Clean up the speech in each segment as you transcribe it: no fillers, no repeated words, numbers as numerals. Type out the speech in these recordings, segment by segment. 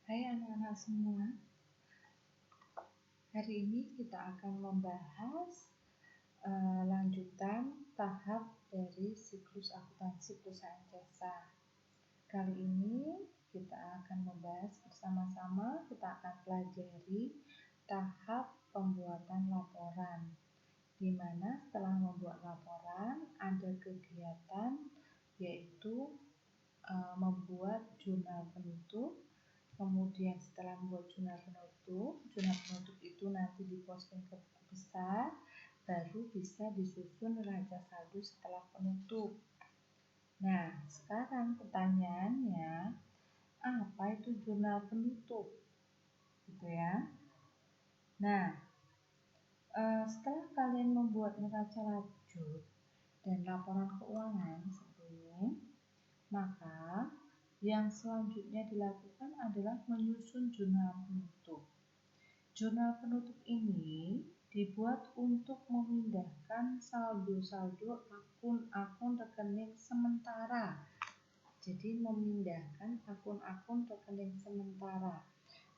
Hai anak-anak semua, hari ini kita akan membahas lanjutan tahap dari siklus akuntansi perusahaan jasa. Kali ini kita akan membahas bersama-sama, kita akan pelajari tahap pembuatan laporan, di mana setelah membuat laporan ada kegiatan yaitu membuat jurnal penutup. Kemudian setelah membuat jurnal penutup itu nanti diposting ke buku besar, baru bisa disusun neraca saldo setelah penutup. Nah, sekarang pertanyaannya, apa itu jurnal penutup? Gitu ya. Nah, setelah kalian membuat neraca lanjut dan laporan keuangan sebelum, maka yang selanjutnya dilakukan adalah menyusun jurnal penutup. Jurnal penutup ini dibuat untuk memindahkan saldo-saldo akun-akun rekening sementara. Jadi memindahkan akun-akun rekening sementara.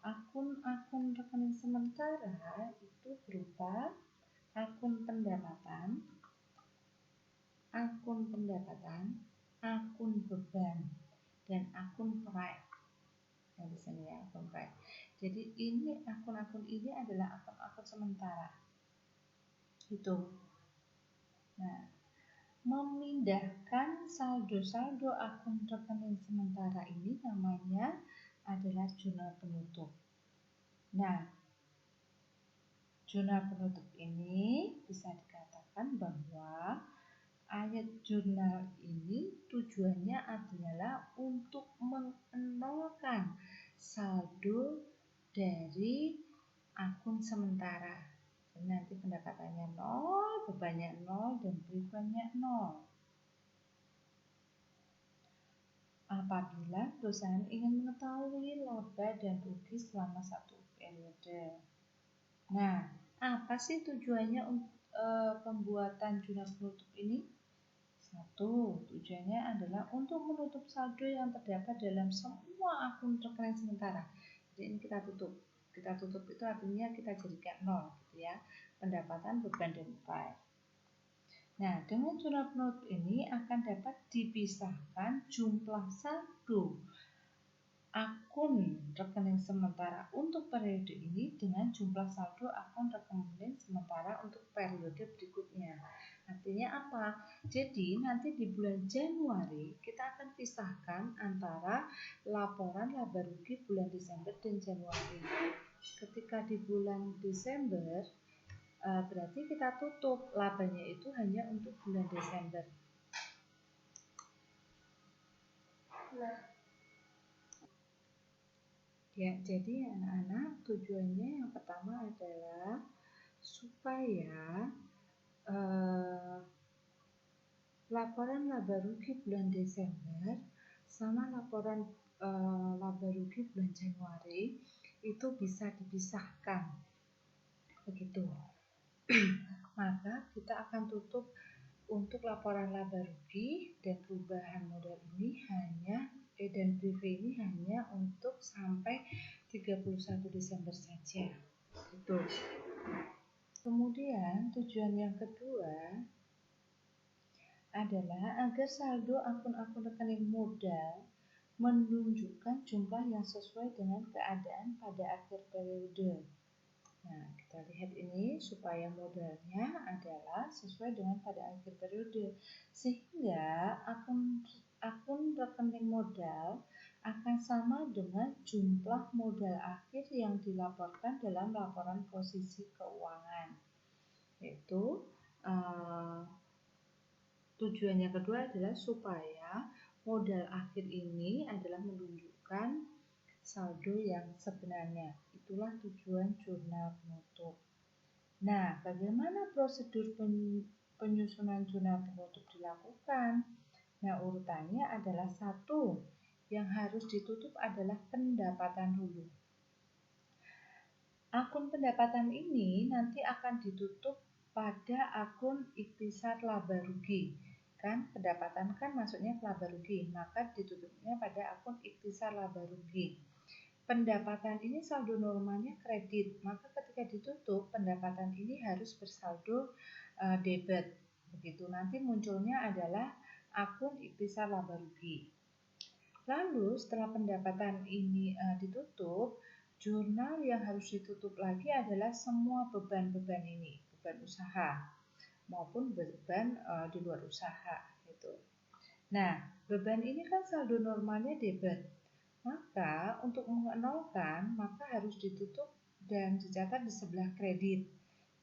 Akun-akun rekening sementara itu berupa akun pendapatan, akun beban, dan akun pride. Nah, di sini ya, akun pride. Jadi ini akun-akun ini adalah akun-akun sementara. Itu. Nah, memindahkan saldo-saldo akun rekening sementara ini namanya adalah jurnal penutup. Nah, jurnal penutup ini bisa dikatakan bahwa ayat jurnal ini tujuannya adalah untuk mengenolkan saldo dari akun sementara. Jadi nanti pendapatannya 0, bebannya 0, dan privilege-nya 0. Apabila perusahaan ingin mengetahui laba dan rugi selama satu periode. Nah, apa sih tujuannya untuk pembuatan jurnal penutup ini? Satu, tujuannya adalah untuk menutup saldo yang terdapat dalam semua akun rekening sementara. Jadi ini kita tutup. Kita tutup itu artinya kita jadikan 0 gitu ya. Pendapatan, beban, dan upaya. Nah, dengan jurnal penutup ini akan dapat dipisahkan jumlah saldo akun rekening sementara untuk periode ini dengan jumlah saldo akun rekening sementara untuk periode berikutnya. Artinya apa? Jadi nanti di bulan Januari kita akan pisahkan antara laporan laba rugi bulan Desember dan Januari. Ketika di bulan Desember berarti kita tutup labanya itu hanya untuk bulan Desember. Nah, ya, jadi anak-anak tujuannya yang pertama adalah supaya laporan laba rugi bulan Desember sama laporan laba rugi bulan Januari itu bisa dipisahkan, begitu. Maka kita akan tutup untuk laporan laba rugi dan perubahan modal ini hanya dan briefing ini hanya untuk sampai 31 Desember saja. Gitu. Kemudian tujuan yang kedua adalah agar saldo akun-akun rekening modal menunjukkan jumlah yang sesuai dengan keadaan pada akhir periode. Nah, kita lihat ini supaya modalnya adalah sesuai dengan pada akhir periode, sehingga akun rekening modal akan sama dengan jumlah modal akhir yang dilaporkan dalam laporan posisi keuangan. Yaitu tujuan yang kedua adalah supaya modal akhir ini adalah menunjukkan saldo yang sebenarnya. Itulah tujuan jurnal penutup. Nah, bagaimana prosedur penyusunan jurnal penutup dilakukan? Nah, urutannya adalah 1. Yang harus ditutup adalah pendapatan dulu. Akun pendapatan ini nanti akan ditutup pada akun ikhtisar laba rugi. Kan pendapatan kan masuknya laba rugi, maka ditutupnya pada akun ikhtisar laba rugi. pendapatan ini saldo normalnya kredit, maka ketika ditutup pendapatan ini harus bersaldo debit. Begitu, nanti munculnya adalah akun ikhtisar laba rugi. Lalu setelah pendapatan ini ditutup, jurnal yang harus ditutup lagi adalah semua beban-beban ini, beban usaha maupun beban di luar usaha gitu. Nah, beban ini kan saldo normalnya debit. Maka untuk menolkan maka harus ditutup dan dicatat di sebelah kredit.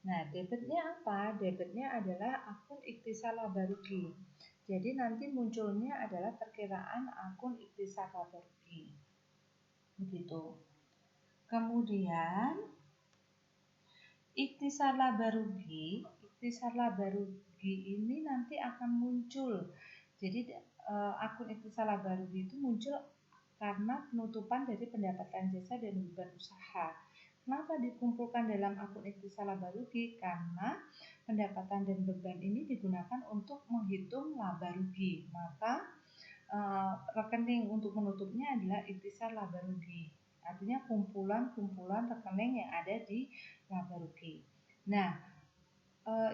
Nah, debitnya apa? Debitnya adalah akun ikhtisar laba rugi. Jadi nanti munculnya adalah perkiraan akun ikhtisar laba rugi. Begitu. Kemudian ikhtisar laba rugi ini nanti akan muncul. Jadi akun ikhtisar laba rugi itu muncul karena penutupan dari pendapatan jasa dan beban usaha. Kenapa dikumpulkan dalam akun ikhtisar laba rugi? Karena pendapatan dan beban ini digunakan untuk menghitung laba rugi. Maka rekening untuk menutupnya adalah ikhtisar laba rugi. Artinya kumpulan-kumpulan rekening yang ada di laba rugi. Nah,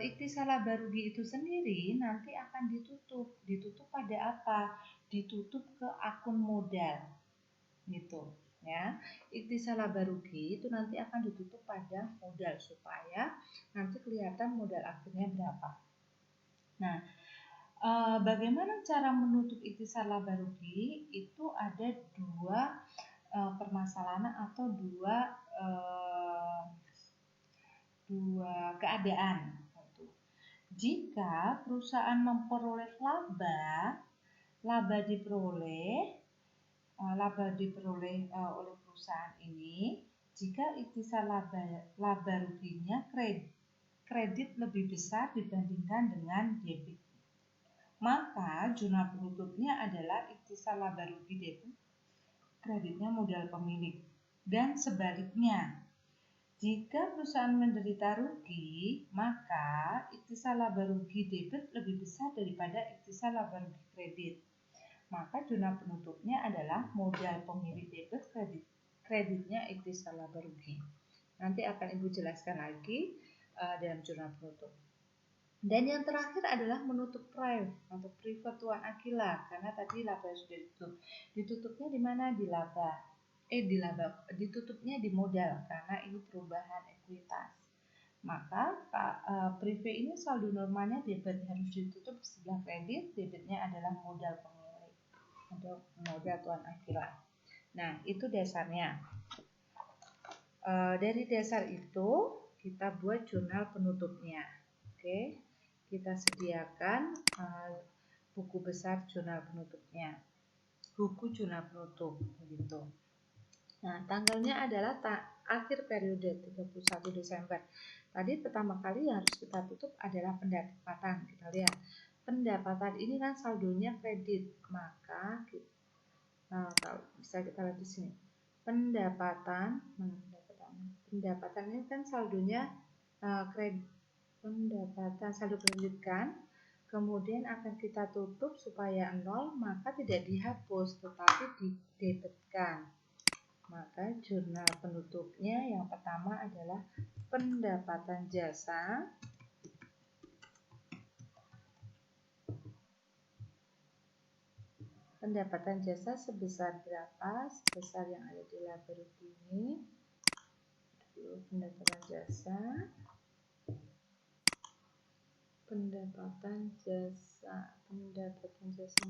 ikhtisar laba rugi itu sendiri nanti akan ditutup. Ditutup pada apa? Ditutup ke akun modal. Gitu ya. Ikhtisar laba rugi itu nanti akan ditutup pada modal supaya nanti kelihatan modal akhirnya berapa. Nah, bagaimana cara menutup ikhtisar laba rugi? Itu ada dua permasalahan atau dua keadaan. Jika perusahaan memperoleh laba diperoleh oleh perusahaan ini jika ikhtisar laba ruginya kredit lebih besar dibandingkan dengan debit. Maka jurnal penutupnya adalah ikhtisar laba rugi debit, kreditnya modal pemilik. Dan sebaliknya, jika perusahaan menderita rugi, maka ikhtisar laba rugi debit lebih besar daripada ikhtisar laba rugi kredit. Maka jurnal penutupnya adalah modal pemilik debit, kreditnya ikhtisar laba rugi. Nanti akan Ibu jelaskan lagi dalam jurnal penutup. Dan yang terakhir adalah menutup prive atau private tuan akila, karena tadi laba sudah ditutup. Ditutupnya di mana? Di laba. Ditutupnya di modal karena ini perubahan ekuitas. Maka prive ini saldo normalnya debit harus ditutup di sebelah kredit, debitnya adalah modal pemilik atau modal tuan akhirat. Nah, itu dasarnya. Dari dasar itu kita buat jurnal penutupnya. Oke, kita sediakan buku besar jurnal penutupnya, buku jurnal penutup begitu. Nah, tanggalnya adalah akhir periode 31 Desember. Tadi pertama kali yang harus kita tutup adalah pendapatan. Kita lihat pendapatan ini kan saldonya kredit, maka bisa kita lihat di sini. Pendapatan ini kan saldonya kredit, pendapatan saldo kredit kan. Kemudian akan kita tutup supaya 0, maka tidak dihapus tetapi didebitkan. Maka jurnal penutupnya yang pertama adalah pendapatan jasa. Pendapatan jasa sebesar berapa? Sebesar yang ada di laba rugi ini. Pendapatan jasa. Pendapatan jasa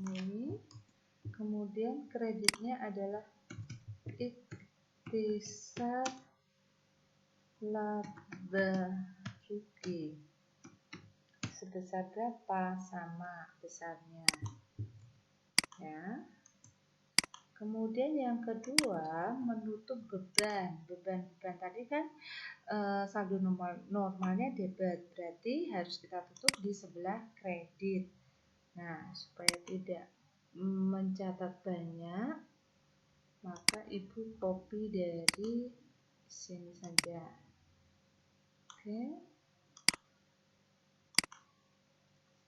ini. Kemudian kreditnya adalah ikhtisar laba rugi. Sebesar berapa? Sama besarnya. Ya. Kemudian yang kedua menutup beban. Beban tadi kan saldo normalnya debit, berarti harus kita tutup di sebelah kredit. Nah, supaya tidak mencatat banyak, maka Ibu copy dari sini saja. Oke.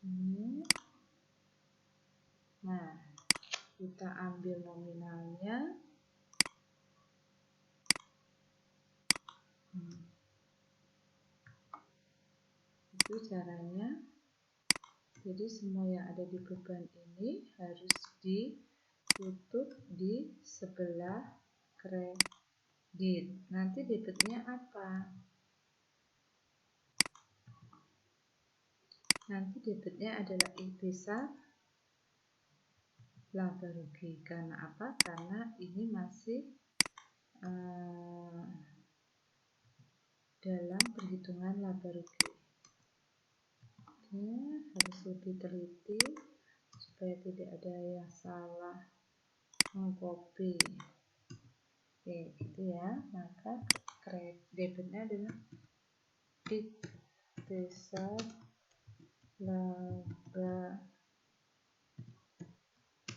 Ini. Nah, kita ambil nominalnya. Itu caranya. Jadi semua yang ada di beban ini harus ditutup di sebelah kredit. Nanti debitnya apa? Nanti debitnya adalah ikhtisar laba rugi. Karena apa? Karena ini masih dalam perhitungan laba rugi. Oke, harus lebih teliti supaya tidak ada yang salah mengcopy. Oke, gitu ya. Maka debitnya adalah ikhtisar laba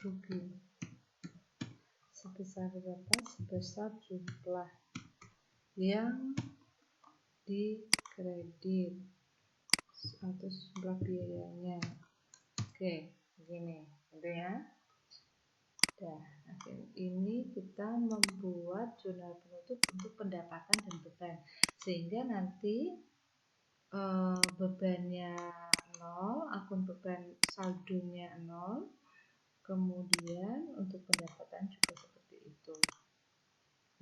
rugi. Sebesar berapa? Sebesar jumlah yang dikredit atau jumlah biayanya. Oke, begini, gitu ya. Nah, ini kita membuat jurnal penutup untuk pendapatan dan beban, sehingga nanti bebannya 0, akun beban saldonya 0, kemudian untuk pendapatan juga seperti itu.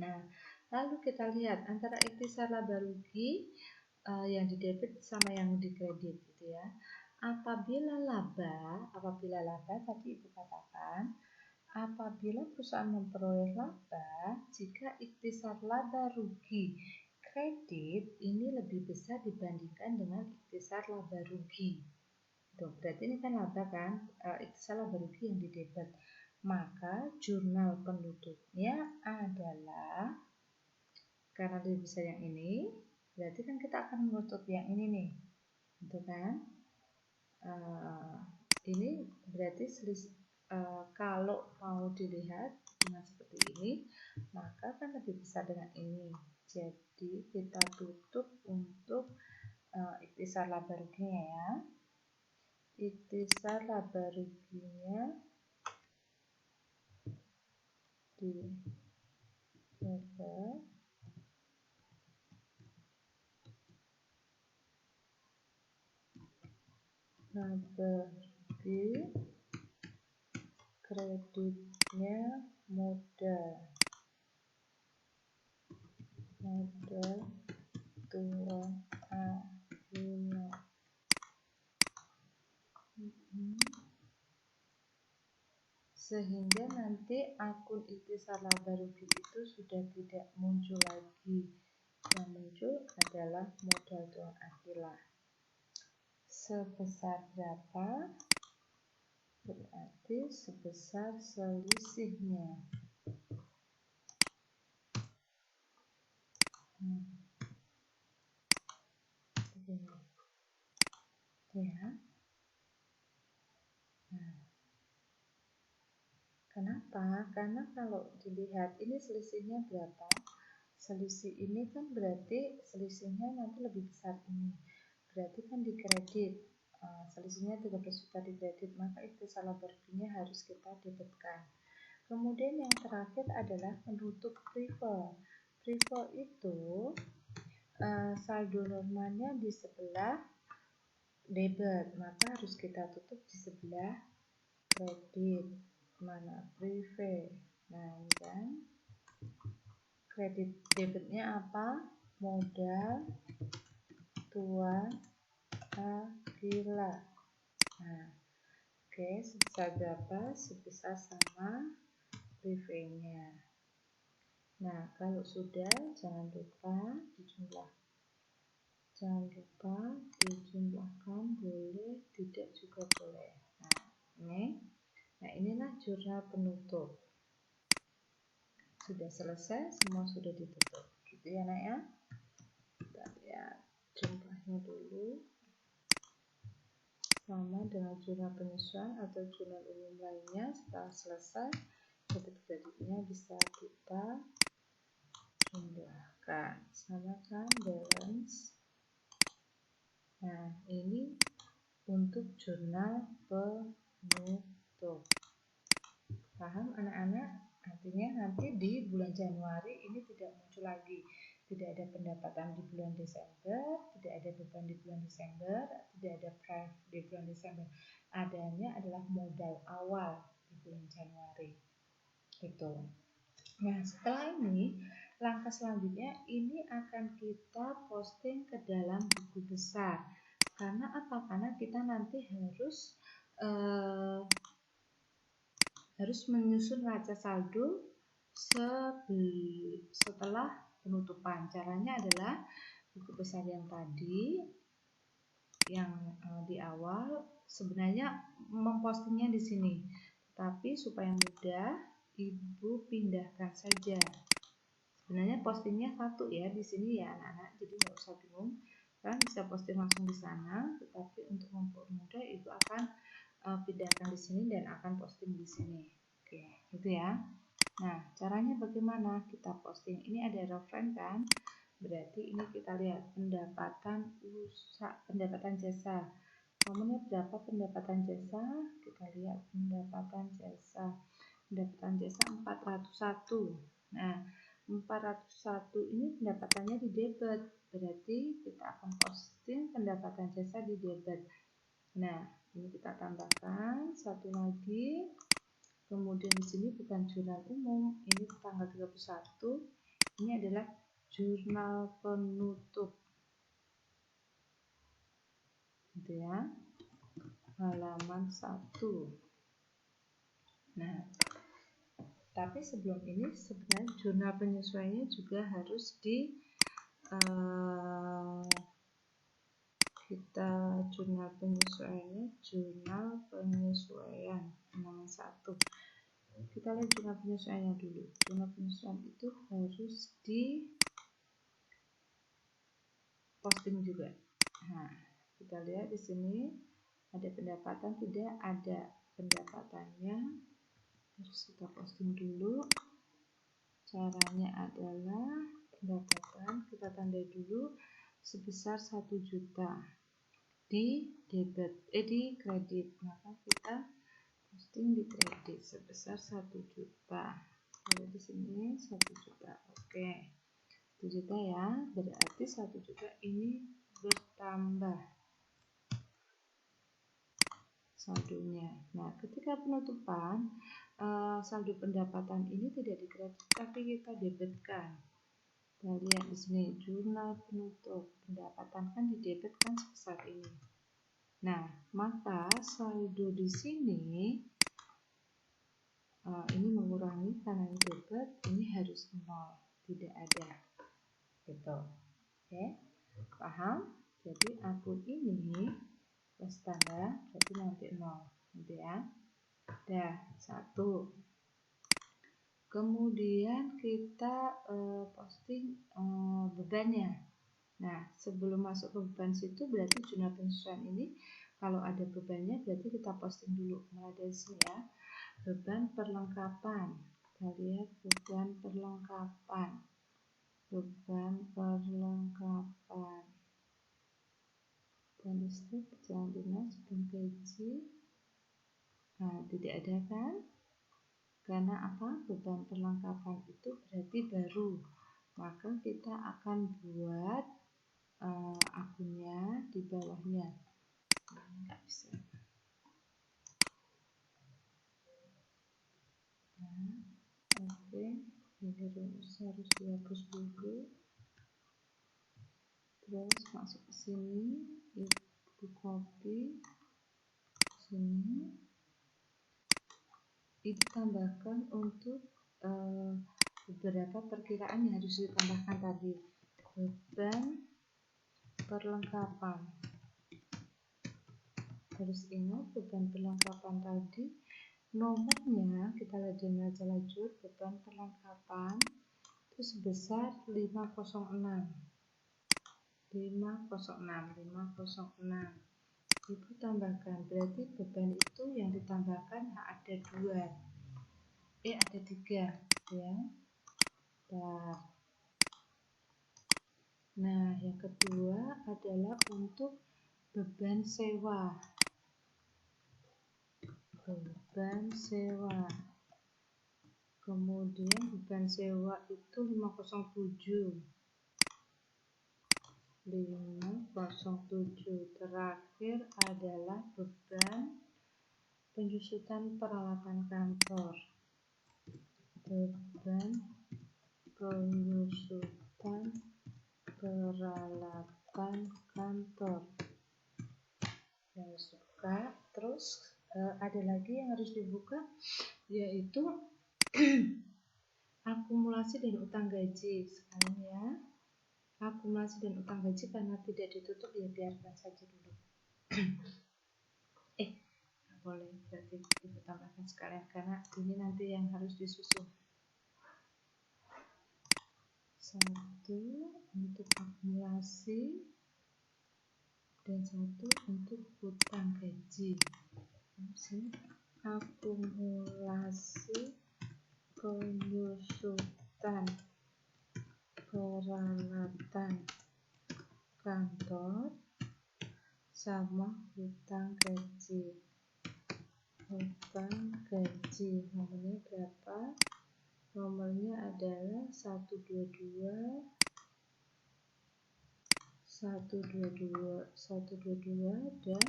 Nah, lalu kita lihat antara ikhtisar laba rugi yang didebit sama yang dikredit gitu ya. Apabila laba tadi Ibu katakan, apabila perusahaan memperoleh laba, jika ikhtisar laba rugi kredit ini lebih besar dibandingkan dengan ikhtisar laba rugi. Tuh, berarti ini kan laba kan, ikhtisar laba rugi yang didebit. Maka jurnal penutupnya adalah, karena lebih besar yang ini, berarti kan kita akan menutup yang ini nih, gitu kan? Ini berarti kalau mau dilihat dengan seperti ini, maka kan lebih besar dengan ini. Jadi kita tutup untuk ikhtisar laba ruginya ya. Ikhtisar laba ruginya didebit laba rugi kreditnya modal tuan Agino. Sehingga nanti akun ikhtisar laba rugi itu sudah tidak muncul lagi. Yang muncul adalah modal tuan Aquila. Sebesar berapa? Berarti sebesar selisihnya. Begini. Ya. Nah. Kenapa? Karena kalau dilihat ini selisihnya berapa? Selisih ini kan berarti selisihnya nanti lebih besar ini. Berarti kan dikredit. Selisihnya 13 juta dikredit, maka ikhtisar laba ruginya harus kita debitkan. Kemudian yang terakhir adalah penutup prive. Prive itu saldo normanya di sebelah debit, maka harus kita tutup di sebelah kredit. Mana prive. Nah, ini kan kredit debitnya apa? Modal tuan Aquila. Nah, oke, sebesar berapa? Sebesar sama prive-nya. Nah, kalau sudah jangan lupa dijumlahkan, boleh, tidak juga boleh. Nah, inilah jurnal penutup. Sudah selesai, semua sudah ditutup. Gitu ya, Nak ya. Kita lihat jumlahnya dulu. Sama dengan jurnal penyesuaian atau jurnal umum lainnya, setelah selesai, debit kreditnya bisa kita jumlahkan. Samakan balance. Nah, ini untuk jurnal penutup. Paham anak-anak? Artinya nanti di bulan Januari ini tidak muncul lagi. tidak ada pendapatan di bulan Desember, tidak ada beban di bulan Desember, tidak ada PREV di bulan Desember. Adanya adalah modal awal di bulan Januari. Gitu. Nah, setelah ini, langkah selanjutnya ini akan kita posting ke dalam buku besar. Karena apa? Karena kita nanti harus menyusun neraca saldo setelah penutupan. Caranya adalah buku besar yang tadi, yang di awal, sebenarnya mempostingnya di sini. Tapi supaya mudah, Ibu pindahkan saja. Sebenarnya postingnya satu ya di sini ya anak-anak, jadi nggak usah bingung. Kalian bisa posting langsung di sana, tetapi untuk mempermudah Ibu akan pindahkan di sini dan akan posting di sini. Oke, gitu ya. Nah, caranya bagaimana? Kita posting. Ini ada referen kan? Berarti ini kita lihat pendapatan jasa. Nomornya berapa pendapatan jasa? Kita lihat pendapatan jasa. Pendapatan jasa 401. Nah, 401 ini pendapatannya di debit. Berarti kita akan posting pendapatan jasa di debit. Nah, ini kita tambahkan satu lagi. Kemudian di sini bukan jurnal umum, ini tanggal 31. Ini adalah jurnal penutup. Gitu ya. Halaman 1. Nah, tapi sebelum ini sebenarnya jurnal penyesuaiannya juga harus kita jurnal penyesuaian halaman 1. Kita lihat jurnal penyesuaiannya dulu. Jurnal penyesuaian itu harus di posting juga. Nah, kita lihat di sini ada pendapatan, tidak ada pendapatannya. Harus kita posting dulu. Caranya adalah pendapatan kita tandai dulu sebesar 1 juta di debit, di kredit. Maka kita posting di kredit sebesar 1 juta. Kalau di sini 1 juta. Oke. 1 juta ya. Berarti 1 juta ini bertambah saldonya. Nah, ketika penutupan, saldo pendapatan ini tidak dikredit tapi kita debitkan. Kita lihat di sini jurnal penutup pendapatan kan di debit kan sebesar ini. Nah, maka saldo di sini ini mengurangi karena ini debit, ini harus 0, tidak ada. Gitu. Oke, paham? Jadi akun ini plus tanda berarti nanti 0, gitu ya. Dah, 1. Kemudian kita posting bebannya. Nah, sebelum masuk ke beban situ berarti jurnal penyesuaian ini kalau ada bebannya berarti kita posting dulu. Mulai dari sini ya. Beban perlengkapan. Kita lihat beban perlengkapan. Beban perlengkapan. Dan listrik, jalan dinas, dan gaji. Nah, tidak ada kan? Karena apa? Beban perlengkapan itu berarti baru. Maka kita akan buat akunnya di bawahnya. Nggak bisa. Nah, oke. Ini harus dihapus dulu. Terus masuk ke sini, Ibu copy sini. Itu tambahkan untuk beberapa perkiraan yang harus ditambahkan tadi. Beban perlengkapan. Harus ingat beban perlengkapan tadi nomornya kita lihat di neraca lajur beban perlengkapan itu sebesar 506. 506. Ibu tambahkan, berarti beban itu yang ditambahkan ada 2. Ada 3 ya. Nah, yang kedua adalah untuk beban sewa. Beban sewa. Kemudian beban sewa itu 507. 507. Terakhir adalah beban penyusutan peralatan kantor. Beban penyusutan peralatan kantor. Harus buka. Terus ada lagi yang harus dibuka, yaitu akumulasi dan utang gaji. Sekarang ya, akumulasi dan utang gaji karena tidak ditutup ya biarkan saja dulu. Nggak boleh, berarti kita tambahkan sekalian karena ini nanti yang harus disusun. 1 untuk akumulasi dan 1 untuk utang gaji. Akumulasi penyusutan peralatan kantor sama utang gaji. Utang gaji nomornya berapa? Nomornya adalah 122 dan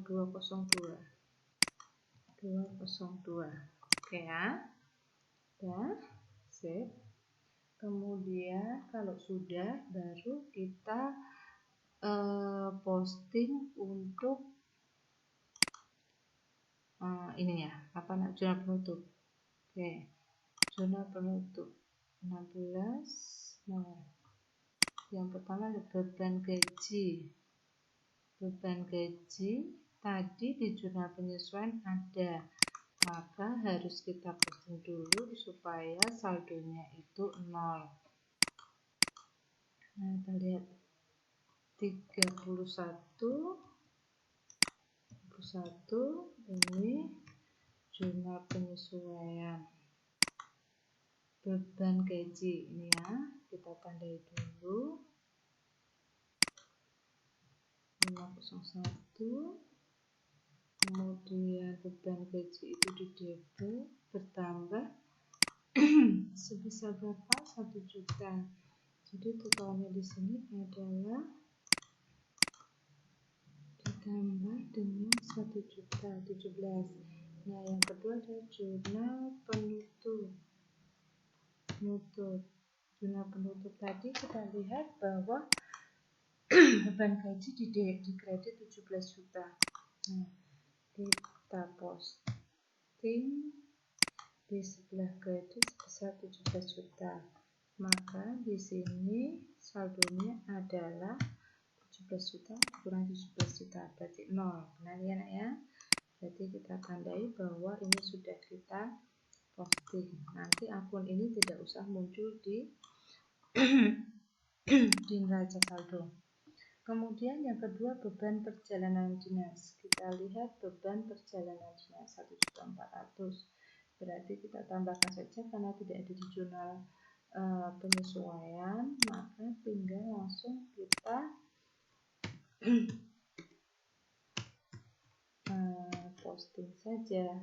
202. Oke ya. Dah, sip. Kemudian kalau sudah, baru kita posting untuk ini ya, jurnal penutup. Oke, jurnal penutup 16. Nah, yang pertama ada beban gaji. Beban gaji tadi di jurnal penyesuaian ada, maka harus kita posting dulu supaya saldonya itu 0. Nah, kita lihat 31 ini jurnal penyesuaian beban gaji ini ya, kita tandai dulu 501. Kemudian beban gaji itu di debit bertambah sebesar berapa? 1 juta. Jadi totalnya di sini adalah ditambah dengan 1.017. Nah, yang kedua adalah jurnal penutup. Jurnal penutup tadi kita lihat bahwa beban gaji di kredit 17 juta. Nah, kita posting di sebelah kredit sebesar 17 juta. Maka di sini saldonya adalah 17 juta kurang 17 juta berarti 0. Benar ya nak ya? Berarti kita tandai bahwa ini sudah kita posting. Nanti akun ini tidak usah muncul di neraca saldo. Kemudian yang kedua beban perjalanan dinas. Kita lihat beban perjalanan dinas 1.400.000. Berarti kita tambahkan saja karena tidak ada di jurnal penyesuaian, maka tinggal langsung kita posting saja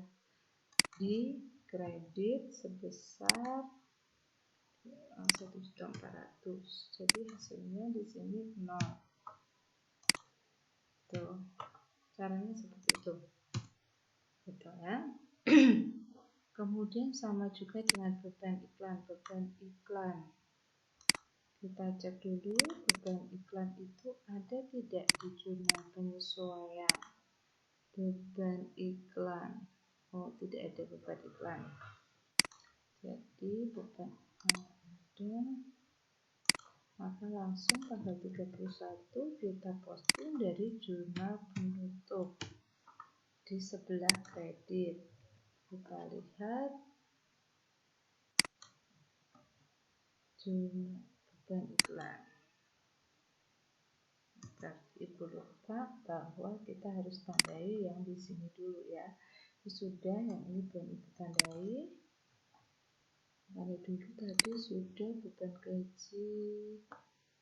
di kredit sebesar 1.400.000. Jadi hasilnya di sini 0. Tuh, caranya seperti itu. Gitu ya. Kemudian sama juga dengan beban iklan. Kita cek dulu beban iklan itu ada tidak di jurnal penyesuaian. Beban iklan. Oh, tidak ada beban iklan. Jadi beban ada. Maka langsung tanggal 31 kita posting dari jurnal penutup di sebelah kredit. Kita lihat jurnal beban iklan. Ibu lupa bahwa kita harus tandai yang di sini dulu ya. Sudah, yang ini belum ibu tandai. Tandai dulu tadi sudah beban gaji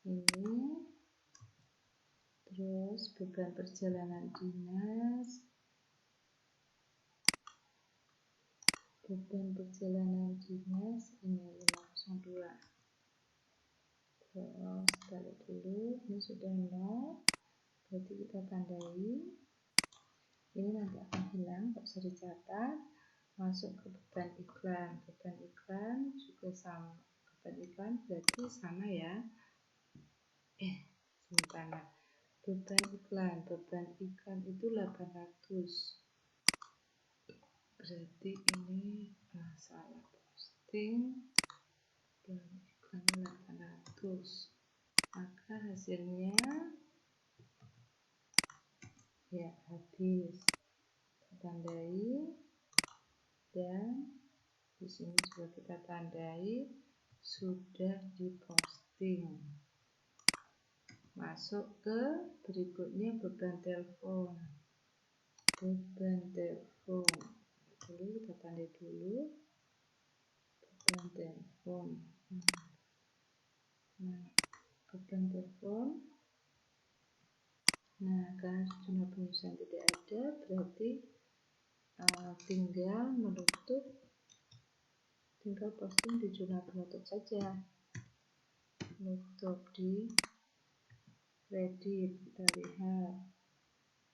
ini, terus beban perjalanan dinas. Beban perjalanan dinas ini 502. Terus kita lihat dulu, ini sudah 0, berarti kita tandai. Ini nanti akan hilang, nggak usah dicatat. Masuk ke beban iklan. Beban iklan juga sama. Beban iklan berarti sama ya. Sebentar. Beban iklan itu 800. Berarti ini salah posting. Beban iklannya 800. Maka hasilnya ya habis. Tandai, dan di sini juga kita tandai sudah diposting. Masuk ke berikutnya beban telepon. Beban telepon dulu kita tandai dulu beban telepon. Nah, beban telepon. Nah, karena jumlah penyusuan tidak ada, berarti tinggal posting di jurnal penutup saja. Penutup di Reddit, kita lihat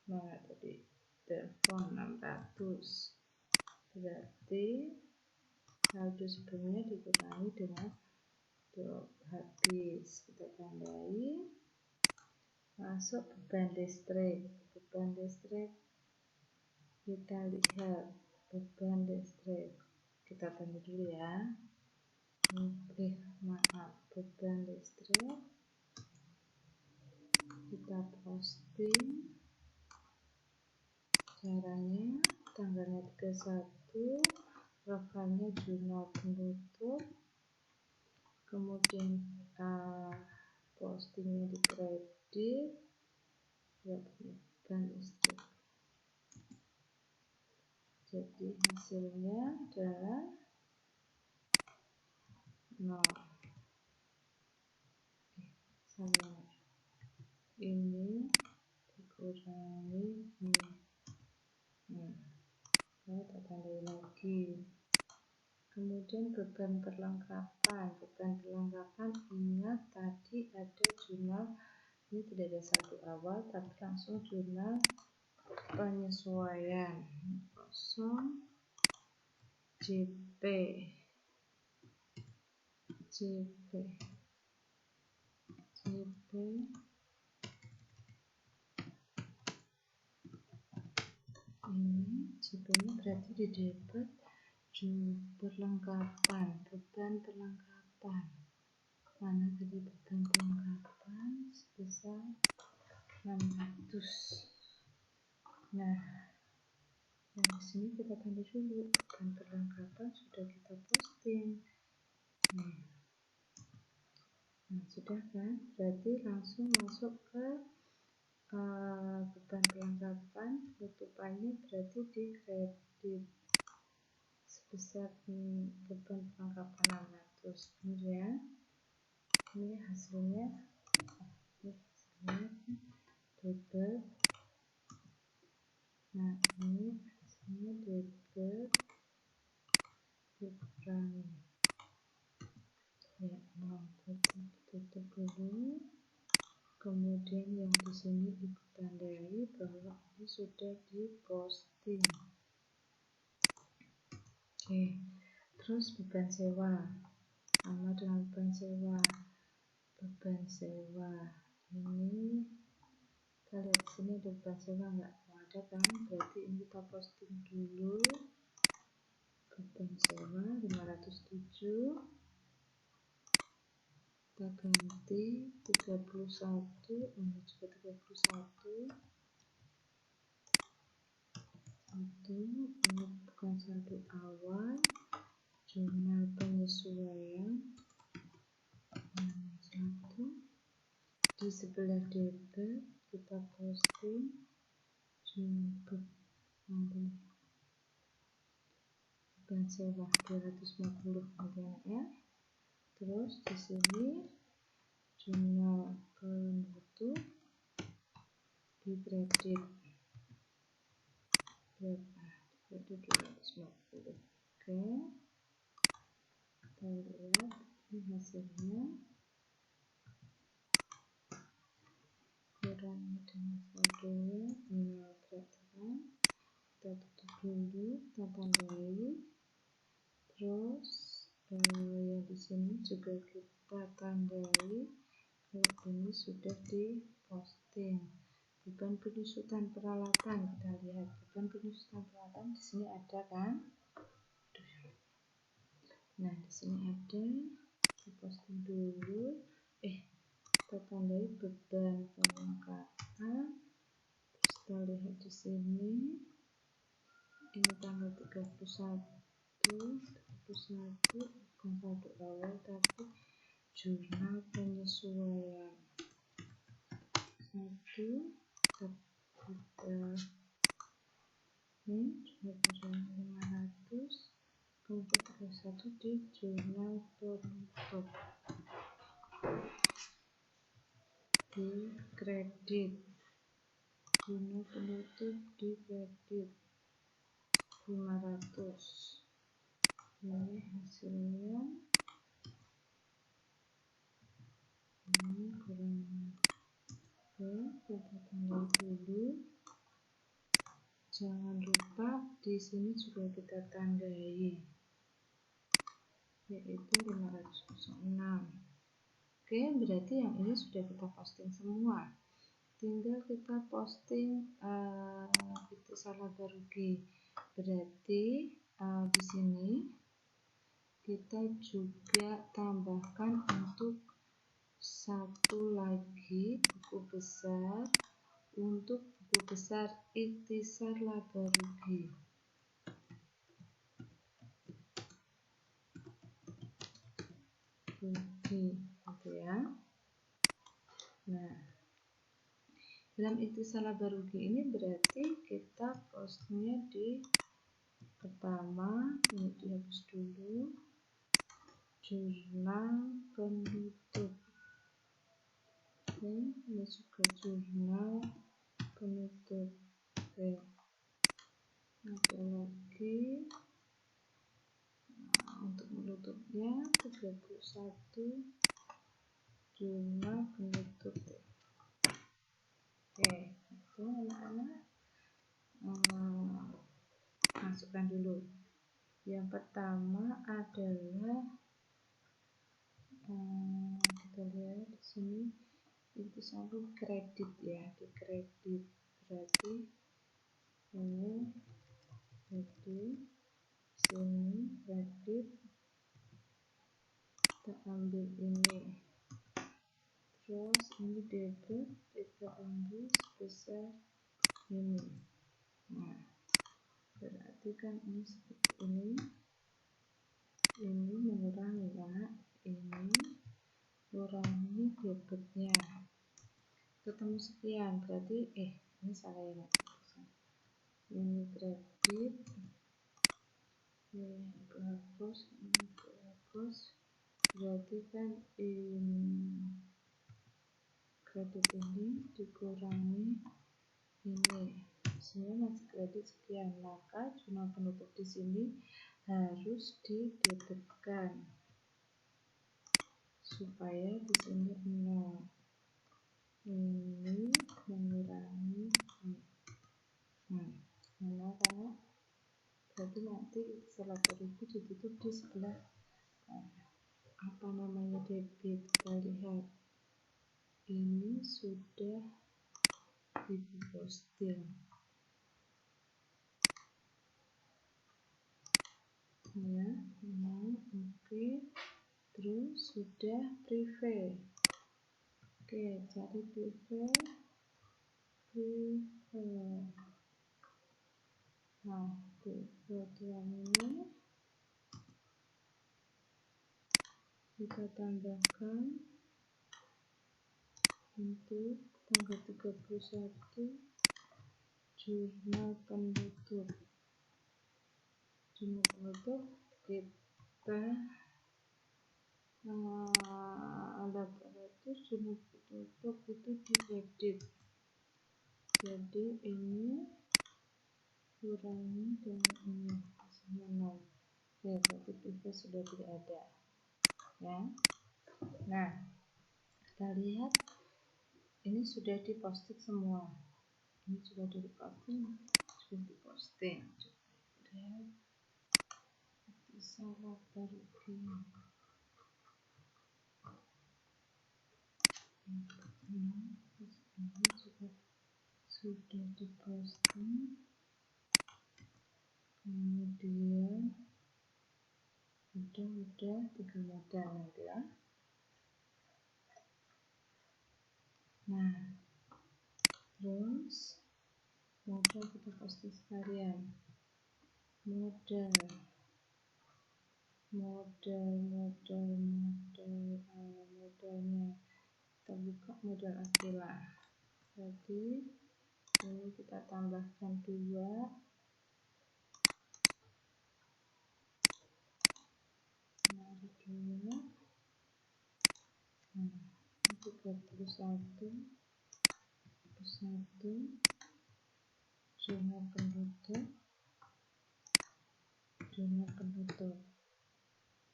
mana tadi, telepon 600, berarti saldo sebelumnya dikurangi dengan habis. Kita tandai. Masuk beban listrik. Beban listrik kita lihat, beban listrik kita tanda dulu ya. Beban listrik kita posting. Caranya tanggalnya 31, rekannya jurnal penutup, kemudian postingnya di kredit, beban listrik. Jadi hasilnya adalah 0. Ini dikurangi ini. Kita tandai lagi. Kemudian beban perlengkapan. Ingat tadi ada jurnal, ini tidak ada saldo awal tapi langsung jurnal penyesuaian. Kosong JP ini JP-nya berarti di debit perlengkapan, beban perlengkapan. Mana tadi beban perlengkapan sebesar 600. Nah, yang di sini kita tanda dulu, beban perlengkapan sudah kita posting. Nah, sudah kan? Berarti langsung masuk ke beban perlengkapan. Penutupannya berarti di kredit sebesar beban perlengkapan 600. Kemudian ini hasilnya debit. Nah, ini hasilnya debit dikurangi ya 0, tutup dulu. Kemudian yang di sini ikut tandai bahwa ini sudah diposting. Terus beban sewa, sama dengan beban sewa. Beban sewa ini kita lihat di sini ada beban sewa nggak? Ada kan? Berarti ini kita posting dulu. Beban sewa 507. Kita ganti 31, ini juga 31. Ini bukan saldo awal, jurnal penyesuaian 1. Di sebelah debit kita posting beban sewa 250 miliar. Terus di sini jurnal penutup di kredit berapa? Kredit 250. Oke, kita lihat ini hasilnya dengan saldo 0 berarti kan kita tutup dulu, kita tandai. Terus yang di sini juga kita tandai kalau ini sudah diposting. Beban penyusutan peralatan, kita lihat beban penyusutan peralatan di sini ada kan? Nah di sini ada, kita posting dulu. Kita tandai beban pengangkatan. Terus kita lihat di sini, ini tanggal 31 bukan saldo awal tapi jurnal penyesuaian. Kita ini jurnal 500 kelompok 31 di jurnal penutup di kredit, jurnal penutup di kredit 500. Ini hasilnya, ini kurangnya. Kita tandai dulu. Jangan lupa di sini juga kita tandai, yaitu 506. Berarti yang ini sudah kita posting semua. Tinggal kita posting ikhtisar laba rugi. Berarti di sini kita juga tambahkan untuk satu lagi buku besar, untuk buku besar ikhtisar laba rugi. Gitu ya. Nah, dalam ikhtisar laba rugi ini berarti kita postingnya di pertama, ini dihapus dulu, jurnal penutup. Ini juga jurnal penutup. Ada lagi untuk menutupnya 31 jurnal penutup. Itu anak-anak masukkan dulu. Yang pertama adalah kita lihat di sini itu sampai kredit ya, di kredit berarti ini kredit, sini kredit, kita ambil ini, terus ini debit, kita ambil sebesar ini. Nah berarti kan ini seperti ini mengurangi ya, ini kurangi debitnya ketemu sekian, berarti ini salah ya, ini kredit, ini hapus, ini hapus, berarti kan ini kredit ini dikurangi ini, sebenarnya masih kredit sekian, maka jurnal penutup di sini harus didebitkan supaya di sini 0. Ini mengurangi 0 karena berarti nanti setelah rugi ditutup di sebelah debit. Kita lihat ini sudah diposting ya. Oke. Terus sudah privé. Cari privé. Nah, tujuan ini kita tambahkan untuk tanggal 31 jurnal penutup. Jurnal penutup kita ada berarti jurnal penutup itu di kredit. Jadi ini kurangi dengan ini hasilnya 0. Berarti privé sudah tidak ada ya. Nah kita lihat ini sudah diposting semua. Ini sudah diposting, sudah diposting. Sudah salah baru ini sudah diposting. Kemudian udah 3 modal ya. Nah, terus modal kita posting sekalian. Modalnya kita buka modal Aquila. Jadi ini kita tambahkan 2, mari 2, nah 31 zona penutup.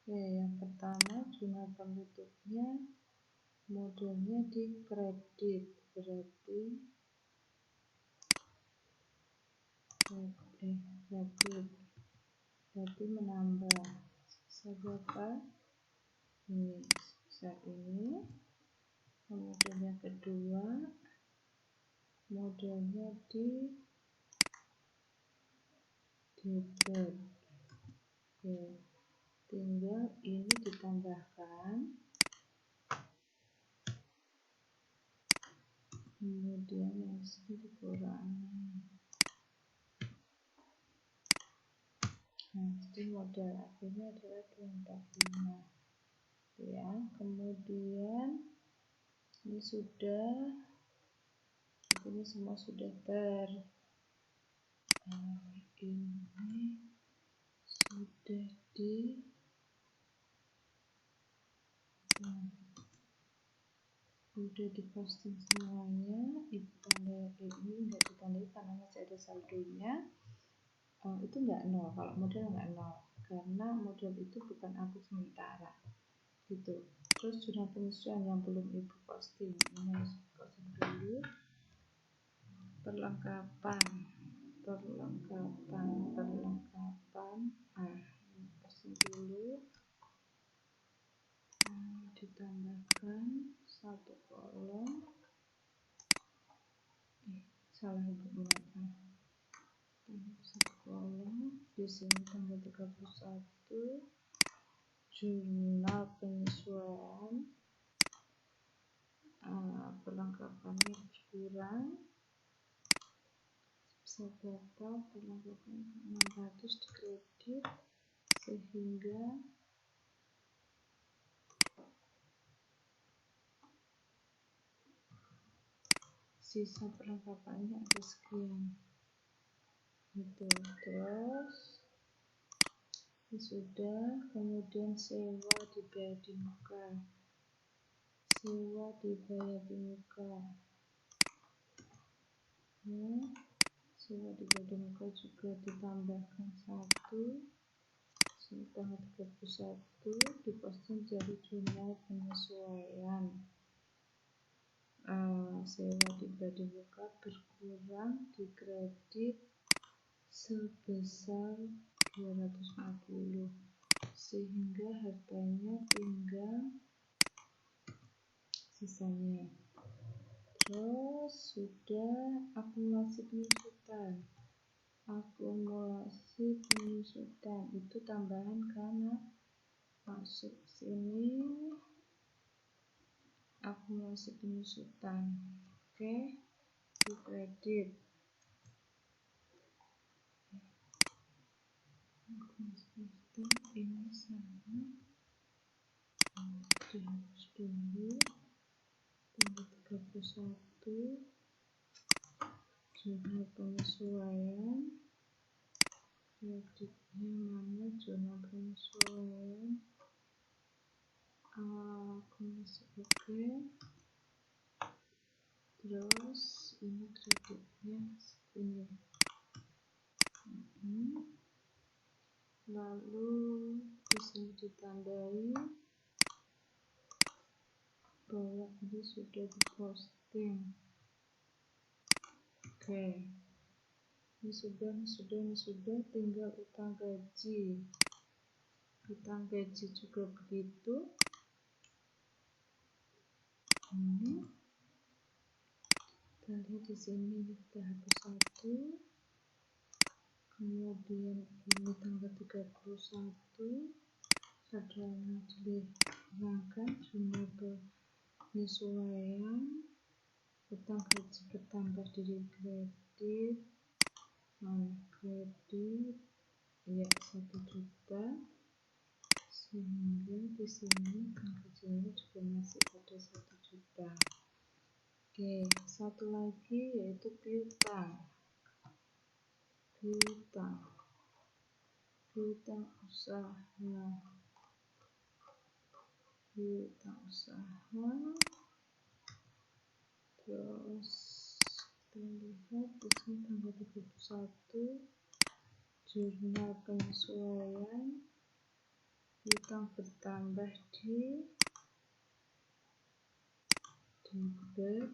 Oke, yang pertama zona penutupnya modalnya di kredit, berarti menambah berapa? Ini sebesar ini. Kemudian yang kedua modalnya di debit. Oke, tinggal ini ditambahkan, kemudian yang sini dikurangi. Nah, jadi modal akhirnya adalah 245 ya. Kemudian ini semua sudah diposting semuanya. Ibu tanda ini enggak ditandai karena masih ada saldonya. Itu enggak nol, kalau modal enggak nol karena modal itu bukan aktif sementara gitu. Terus zona penyesuaian yang belum ibu posting, ini harus posting dulu. Perlengkapan posting dulu. Ditambahkan 1 kolom, salah ibu, maaf, 1 kolom. Di sini tanggal 31 jurnal penyesuaian, perlengkapannya berkurang sebesar berapa? Perlengkapan 600 di kredit, sehingga sisa perlengkapannya ada sekian gitu. Terus ini sudah. Kemudian sewa dibayar di muka, sewa dibayar di muka juga ditambahkan 1 tanggal 31 diposting jadi jurnal penyesuaian. Sewa dibayar di muka berkurang di kredit sebesar 250 sehingga harganya tinggal sisanya. Terus sudah akumulasi penyusutan itu tambahan karena masuk sini akumulasi penyusutan. Oke, di kredit ini sama, dihapus dulu. Tanggal 31 jurnal penyesuaian, kreditnya mana, jurnal penyesuaian, akumulasi. Oke, terus ini kreditnya segini. Lalu di sini ditandai kalau ini sudah diposting. Oke, ini sudah, tinggal utang gaji. Utang gaji juga begitu. Ini kita lihat di sini kita hapus satu. Kemudian ini tanggal 31 cadangan dihilangkan, jumlah penyesuaian, utang gaji bertambah dari kredit, non kredit ya 1 juta, sehingga di sini utang gajinya juga masih ada 1 juta. Oke, satu lagi yaitu piutang. Piutang usaha. Terus kita lihat di sini tanggal 31 jurnal penyesuaian, piutang bertambah di debit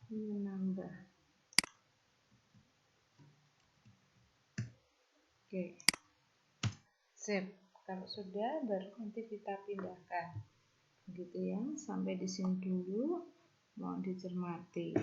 menambah. Oke, sip. Kalau sudah, baru nanti kita pindahkan. Begitu ya, sampai di sini dulu. Mohon dicermati.